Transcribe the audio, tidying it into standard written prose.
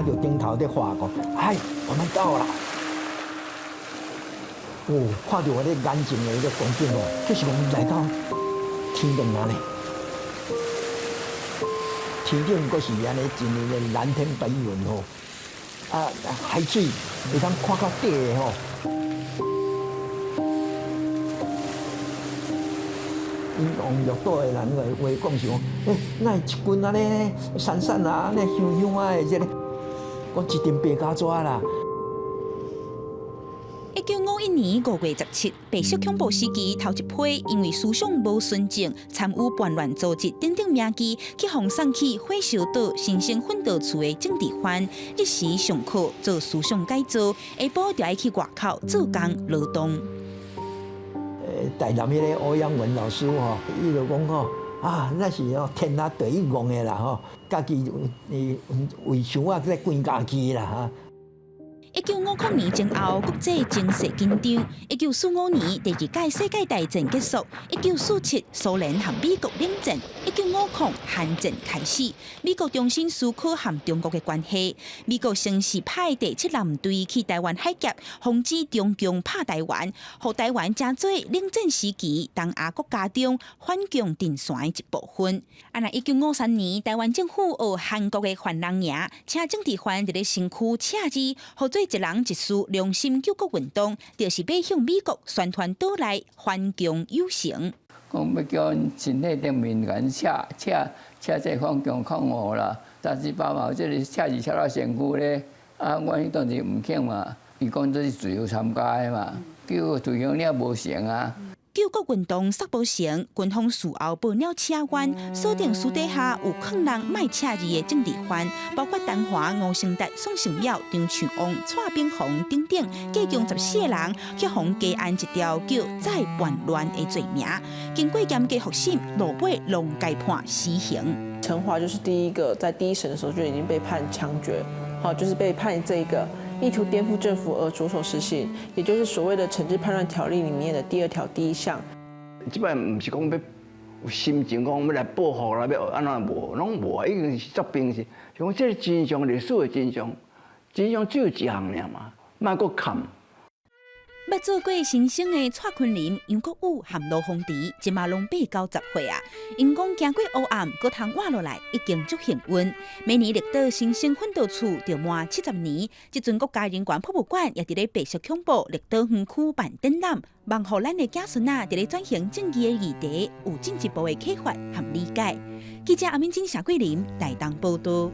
听到顶头在话讲，哎，我们到了。哦，看到我的眼睛的那个光景哦，就是我们来到天顶啊咧。天顶阁是安尼一年的蓝天白云吼，啊，海水会当看到底的吼。因往绿岛的人个话讲是讲，那一群安尼闪闪啊，安尼香香啊的这个，讲一阵白加纸啦。1951年5月17日，白色恐怖时期头一批因为思想无纯正，参与叛乱组织等等名义，去互送去火烧岛新生奋斗处的政治犯，日时上课做思想改造，下晡就爱去外口做工劳动。台南迄个欧阳文老师吼，伊就讲吼啊，那是哦天下第一戇的啦吼，家己为想啊在管家己啦哈。1950年前后，国际情势紧张。1945年第二届世界大战结束。1947苏联和美国冷战。1950韩战开始，美国重新思考和中国的关系。美国先是派第7舰队去台湾海峡，防止中共拍台湾，让台湾成做冷战时期东亚国家中反共阵线的一部分。1953年，台湾政府学韩国的犯人营，请政治犯伫咧身躯赤字，好做一人一事良心救国运动，就是要向美国宣传岛内反共有成。讲要叫因身体顶面甲赤这反共抗俄啦，但是爸爸这个赤字赤到身躯咧，啊，我迄当时唔肯嘛，伊讲这是自由参加的嘛，叫我推行了无成啊。救国运动煞无成，军方事后报了车冤，锁定私底下有劝人卖赤字的政治犯，包括陈华、吴成达、宋成淼、张树旺、蔡炳宏等等，计共14个人，去互加按一条叫再叛乱的罪名。经过严格复审，落尾拢该判死刑。陈华就是第一个在第一审的时候就已经被判枪决，好，就是被判这个意图颠覆政府而着手实行，也就是所谓的惩治叛乱条例里面的第2条第1项。即摆唔是讲要有心情讲要来报复啦，要安怎无，拢无，已经是作兵是。像这是真相，历史的真相，真相只有一项尔嘛，莫搁看。捌做过新生的蔡坤林、杨国武和罗宏迪，即马拢8、90岁啊。因讲行过黑暗，搁通活落来，已经足幸运。每年绿岛新生奋斗处就满70年，即阵国家人权博物馆也伫咧白色恐怖绿岛园区办展览，望互咱的子孙仔伫咧转型正义的议题有进一步的启发和理解。记者阿敏珍、谢桂林台东报道。